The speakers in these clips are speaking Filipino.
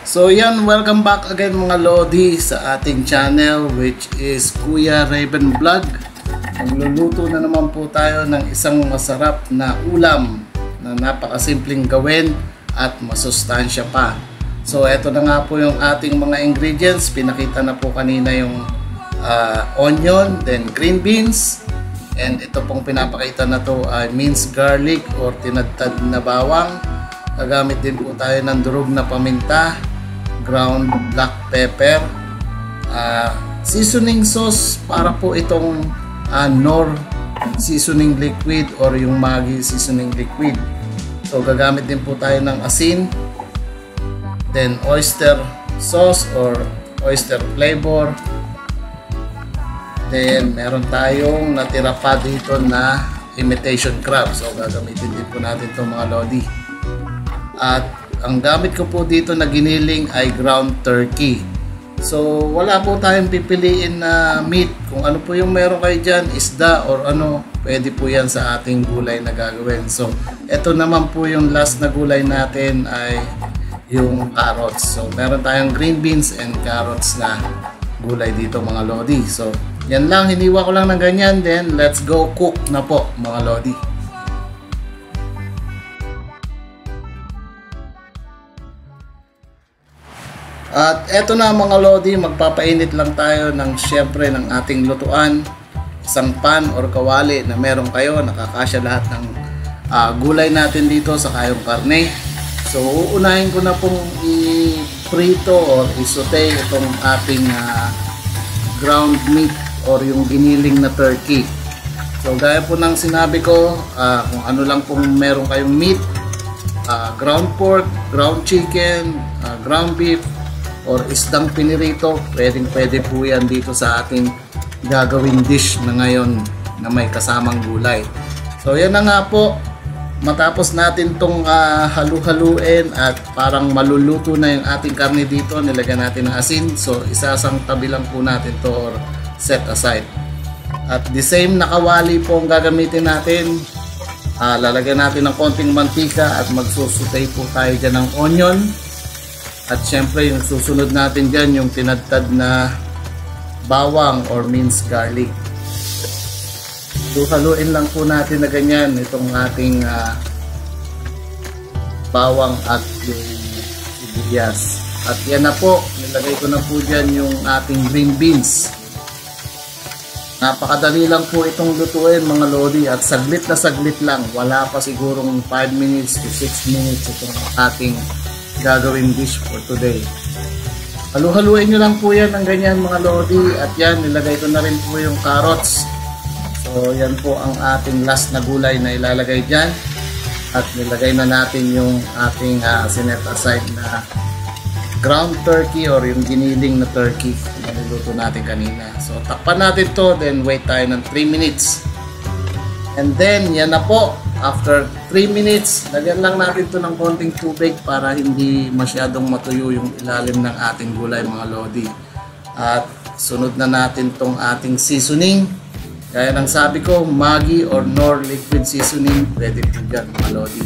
So yan, welcome back again mga Lodi sa ating channel, which is Kuya Raven Vlog. Magluluto na naman po tayo ng isang masarap na ulam na napakasimpleng gawin at masustansya pa. So eto na nga po yung ating mga ingredients. Pinakita na po kanina yung onion, then green beans, and ito pong pinapakita na to ay minced garlic or tinadtad na bawang. Gagamit din po tayo ng durog na paminta, ground black pepper, seasoning sauce para po itong Knorr seasoning liquid or yung Maggi seasoning liquid. So gagamit din po tayo ng asin, then oyster sauce or oyster flavor, then meron tayong natira pa dito na imitation crab. So gagamitin din po natin itong mga Lodi. At ang gamit ko po dito na giniling ay ground turkey. So wala po tayong pipiliin na meat. Kung ano po yung meron kayo dyan, isda or ano, pwede po yan sa ating gulay na gagawin. So ito naman po yung last na gulay natin ay yung carrots. So meron tayong green beans and carrots na gulay dito mga Lodi. So yan lang, hiniwa ko lang ng ganyan, then let's go cook na po mga Lodi. At eto na mga Lodi, magpapainit lang tayo ng syempre ng ating lutuan. Isang pan or kawali na meron kayo, nakakasya lahat ng gulay natin dito sa kayong karne. So uunahin ko na pong i-prito or i-saute itong ating ground meat or yung giniling na turkey. So gaya po ng sinabi ko, kung ano lang pong meron kayong meat, ground pork, ground chicken, ground beef, or isdang pinirito, pwede po yan dito sa ating gagawing dish na ngayon na may kasamang gulay. So yan na nga po, matapos natin tong halu-haluin at parang maluluto na yung ating karne dito, nilagyan natin ng asin. So isasang tabi lang po natin to or set aside. At the same na kawali po ang gagamitin natin. Lalagyan natin ng konting mantika at magsusutay po tayo dyan ng onion. At syempre yung susunod natin dyan yung tinadtad na bawang or minced garlic. Haluin lang po natin na ganyan itong ating bawang at yung sibuyas. At yan na po, nilagay ko na po dyan yung ating green beans. Napakadali lang po itong lutuin mga Lodi at saglit na saglit lang. Wala pa sigurong 5 minutes to 6 minutes itong ating gagawin dish for today. Halu-haluin nyo lang po yan ng ganyan mga Lodi. At yan, nilagay ko na rin po yung carrots. So yan po ang ating last na gulay na ilalagay dyan. At nilagay na natin yung ating sinet aside na ground turkey or yung giniling na turkey na niluto natin kanina. So takpan natin to, then wait tayo ng 3 minutes. And then yan na po, after 3 minutes, lagyan lang natin to ng konting tubig para hindi masyadong matuyo yung ilalim ng ating gulay mga Lodi. At sunod na natin tong ating seasoning. Gaya ng sabi ko, Maggi or Knorr liquid seasoning, pwede po dyan mga Lodi.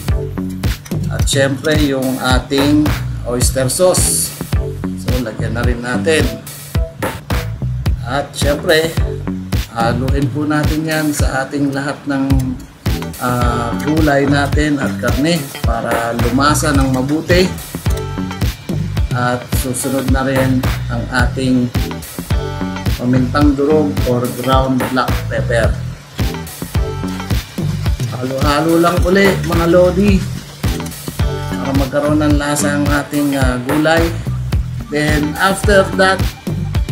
At syempre yung ating oyster sauce. So lagyan na rin natin. At syempre, haluin po natin yan sa ating lahat ng gulay natin at karne para lumasa ng mabuti. At susunod na rin ang ating pamintang durog or ground black pepper. Halo-halo lang uli mga Lodi para magkaroon ng lasa ang ating gulay. Then after that,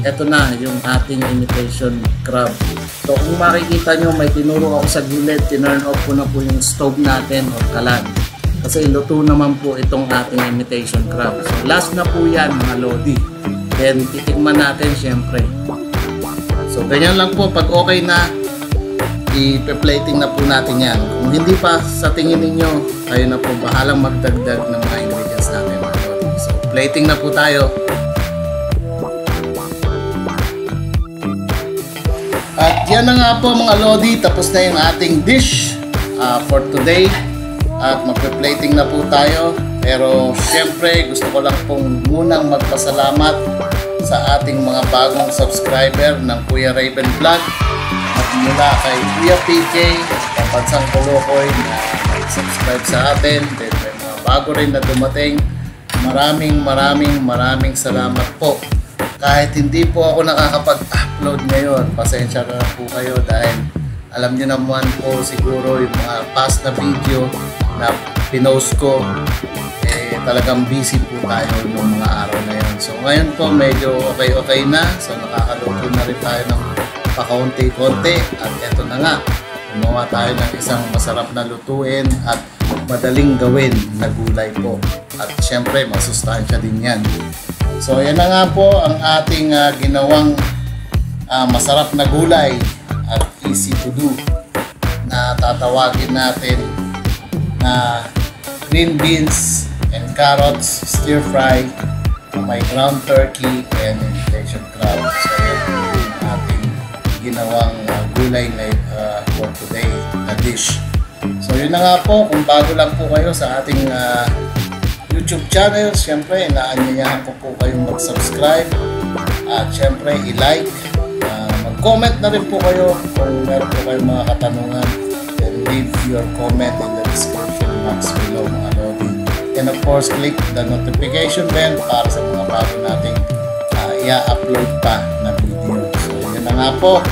eto na yung ating imitation crab. So kung makikita nyo, may tinuro ako sa gilid, tinurn off ko na po yung stove natin or kalan. Kasi luto naman po itong ating imitation crab. So last na po yan mga Lodi. Then titikman natin syempre. So ganyan lang po, pag okay na, i-plating na po natin yan. Kung hindi pa sa tingin ninyo, kayo na po bahalang magdagdag ng mga ingredients natin mga Lodi. So plating na po tayo. At yan na nga po mga Lodi, tapos na yung ating dish for today. At magpe-plating na po tayo. Pero syempre gusto ko lang pong munang magpasalamat sa ating mga bagong subscriber ng Kuya Raven Vlog at mula kay Kuya PK, Pampansang Kolokoy na subscribe sa atin. Then may mga bago rin na dumating. Maraming salamat po. Kahit hindi po ako nakakapag-upload ngayon, pasensya na po kayo dahil alam niyo naman po siguro yung mga past na video na pinost ko, talagang busy po tayo noong mga araw na yun. So ngayon po medyo okay na. So nakakaluto na rin tayo ng pakaunti-konti. At eto na nga, gumawa tayo ng isang masarap na lutuin at madaling gawin na gulay po. At syempre masustansya din yan. So yan na nga po ang ating ginawang masarap na gulay at easy to do na tatawagin natin na green beans and carrots stir fry, may ground turkey and invitation crab. So yan po yung ating ginawang gulay for today na dish. So yun na nga po, kung bago lang po kayo sa ating YouTube channel, syempre inaanyayahan ko po kayong mag-subscribe at syempre i-like, mag-comment na rin po kayo kung meron po kayong mga katanungan, and leave your comment in the description box below mga lodi. And of course, click the notification bell para sa mga bago nating i-upload pa na video. So yun na nga po,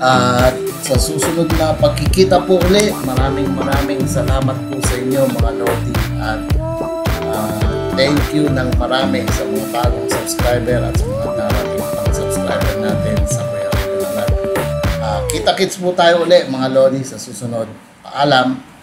at sa susunod na pagkikita po ulit, maraming salamat po sa inyo mga lodi, at thank you ng marami sa mga bagong subscriber at sa mga darating pang subscriber natin sa Kuya Raven Vlog. Kita-kits po tayo ulit mga lodi sa susunod. Paalam!